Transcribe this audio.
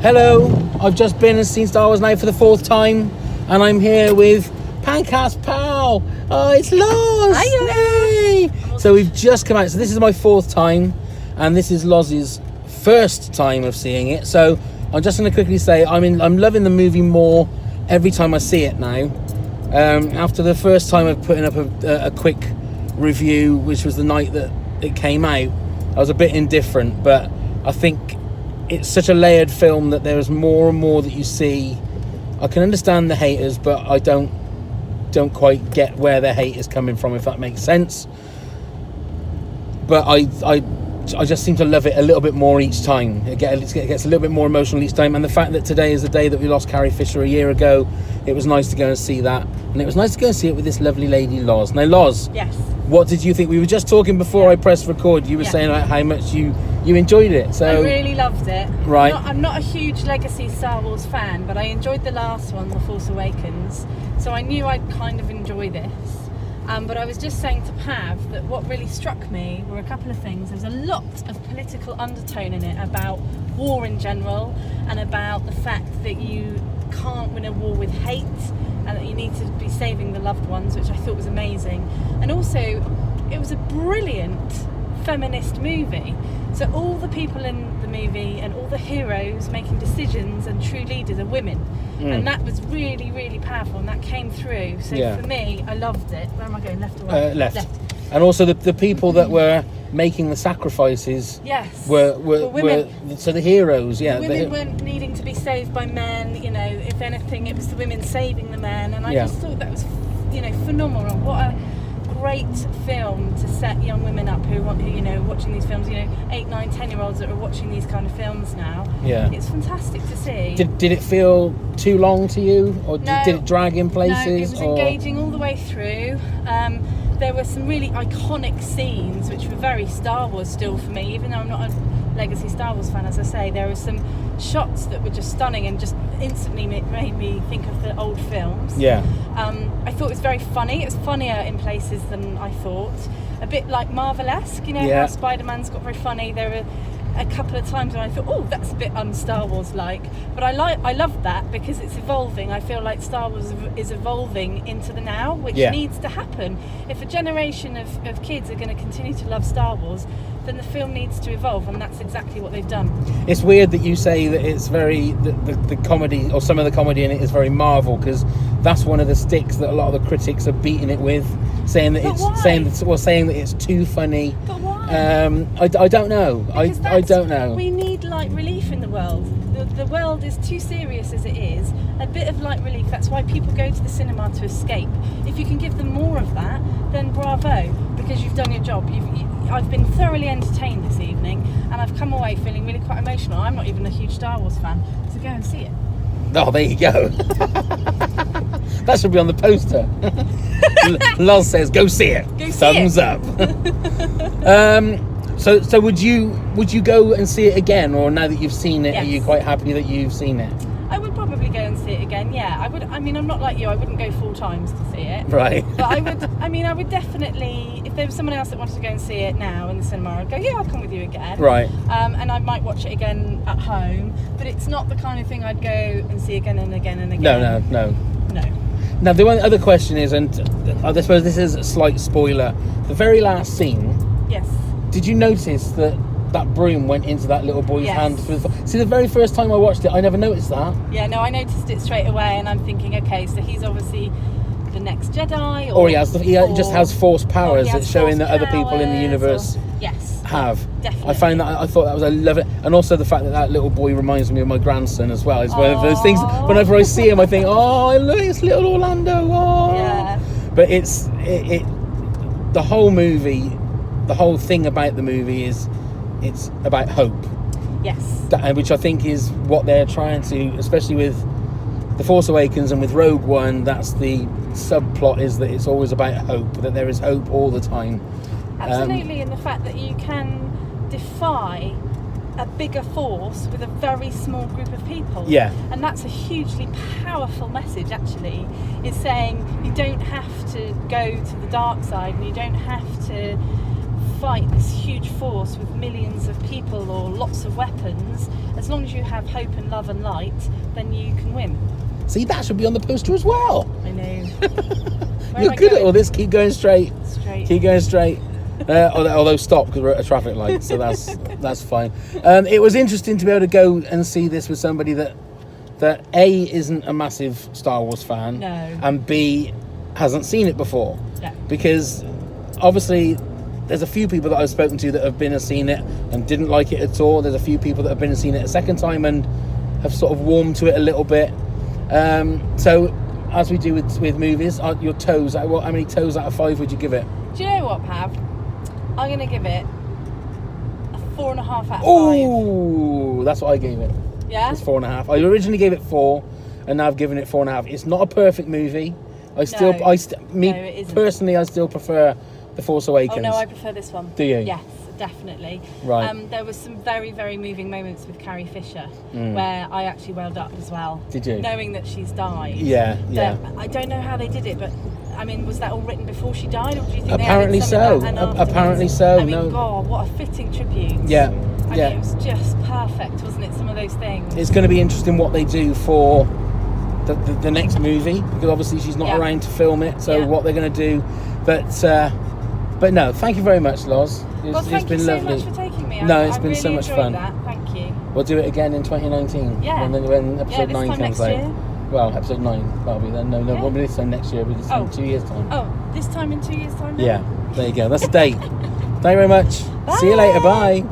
Hello, I've just been and seen Star Wars now for the 4th time, and I'm here with Pancast Pal. Oh, it's Loz! Hiya! So we've just come out. So this is my 4th time, and this is Loz's first time of seeing it. So I'm just going to quickly say I'm loving the movie more every time I see it now. After the first time of putting up a quick review, which was the night that it came out, I was a bit indifferent, but I think it's such a layered film that there is more and more that you see. I can understand the haters, but I don't quite get where their hate is coming from, if that makes sense. But I just seem to love it a little bit more each time. It gets a little bit more emotional each time. And the fact that today is the day that we lost Carrie Fisher a year ago, it was nice to go and see that. And it was nice to go and see it with this lovely lady, Loz. Now, Loz, yes. What did you think? We were just talking before I pressed record. You were saying about how much you enjoyed it. So I really loved it. Right. I'm not a huge legacy Star Wars fan, but I enjoyed the last one, The Force Awakens. So I knew I'd kind of enjoy this. But I was just saying to Pav that what really struck me were a couple of things. There's a lot of political undertone in it about war in general, and about the fact that you can't win a war with hate, and that you need to be saving the loved ones, which I thought was amazing. And also, it was a brilliant feminist movie. So all the people in the movie and all the heroes making decisions and true leaders are women. And that was really, really powerful, and that came through. So for me, I loved it. Where am I going, left or right? Left. And also the people that were making the sacrifices were women. So the heroes, the women weren't needing to be saved by men. You know, if anything, it was the women saving the men. And I just thought that was, phenomenal. What a great film to set young women up who want, watching these films. 8, 9, 10-year-olds that are watching these kind of films now. Yeah, it's fantastic to see. Did it feel too long to you, or did it drag in places? No, it was engaging all the way through. There were some really iconic scenes which were very Star Wars still for me, even though I'm not a legacy Star Wars fan. As I say, there were some shots that were just stunning and just instantly made me think of the old films. I thought it was very funny. It was funnier in places than I thought. A bit like Marvel-esque, how Spider-Man's got very funny. There were a couple of times when I thought, oh, that's a bit un-Star Wars-like. But I love that because it's evolving. I feel like Star Wars is evolving into the now, which needs to happen. If a generation of kids are going to continue to love Star Wars, then the film needs to evolve, and that's exactly what they've done. It's weird that you say that it's very the comedy, or some of the comedy in it is very Marvel, because that's one of the sticks that a lot of the critics are beating it with, saying that saying that it's too funny. But why? I don't know. I don't know. We need light relief in the world. The world is too serious as it is. A bit of light relief. That's why people go to the cinema, to escape. If you can give them more of that, then bravo, because you've done your job. I've been thoroughly entertained this evening, and I've come away feeling really quite emotional. I'm not even a huge Star Wars fan, so go and see it. Oh, there you go. That should be on the poster. Loz says, "Go see it." Thumbs up. So would you go and see it again, or now that you've seen it, are you quite happy that you've seen it? I would probably go and see it again. Yeah, I would. I mean, I'm not like you. I wouldn't go 4 times to see it. Right. But I would. I mean, I would definitely. If there was someone else that wanted to go and see it now in the cinema, I'd go. Yeah, I'll come with you again. Right. And I might watch it again at home. But it's not the kind of thing I'd go and see again and again and again. No. No. Now the one other question is, and I suppose this is a slight spoiler. The very last scene. Yes. Did you notice that broom went into that little boy's hand? See, the very first time I watched it, I never noticed that. Yeah, no, I noticed it straight away, and I'm thinking, okay, so he's obviously the next Jedi, or he just has force powers. It's showing that other people in the universe have. Definitely. I thought that was, I love it, and also the fact that little boy reminds me of my grandson as well. It's one of those things. Whenever I see him, I think, oh, look, it's little Orlando. Oh. Yeah. But it's the whole movie. The whole thing about the movie is it's about hope. Yes. Which I think is what they're trying to, especially with The Force Awakens and with Rogue One, that's the subplot, is that it's always about hope, that there is hope all the time. Absolutely, and the fact that you can defy a bigger force with a very small group of people. Yeah. And that's a hugely powerful message, actually. It's saying you don't have to go to the dark side, and you don't have to fight this huge force with millions of people or lots of weapons, as long as you have hope and love and light, then you can win. See, that should be on the poster as well. I know. You're good at all this. Keep going straight. Keep going straight. Although stop, because we're at a traffic light, so that's fine. It was interesting to be able to go and see this with somebody that A, isn't a massive Star Wars fan, No. and B, hasn't seen it before. No. Because obviously there's a few people that I've spoken to that have been and seen it and didn't like it at all. There's a few people that have been and seen it a second time and have sort of warmed to it a little bit. So as we do with movies, your toes, how many toes out of 5 would you give it? Do you know what, Pav? I'm going to give it a 4.5 out of 5. Oh, that's what I gave it. Yeah? It's 4.5. I originally gave it 4, and now I've given it 4.5. It's not a perfect movie. No, it isn't. Personally, I still prefer The Force Awakens. Oh no, I prefer this one. Do you? Yes, definitely. Right. There was some very, very moving moments with Carrie Fisher where I actually welled up as well. Did you? Knowing that she's died. Yeah. I don't know how they did it, but I mean, was that all written before she died, or do you think Apparently they added some so. of that and afterwards? Apparently so. I mean, No. God, what a fitting tribute. Yeah. I mean, it was just perfect, wasn't it? Some of those things. It's going to be interesting what they do for the next movie, because obviously she's not around to film it, so what they're going to do. But no, thank you very much, Loz. Thank been you so lovely. much for taking me. No, it's I been really so much enjoyed fun. That. Thank you. We'll do it again in 2019. Yeah. When episode this 9 time comes next out. year. Well, episode 9 that'll be then. No, Yeah. won't be this time next year, but this time in 2 years' time. Oh, this time in 2 years' time? Now? Yeah, there you go. That's a date. Thank you very much. See you later. Bye.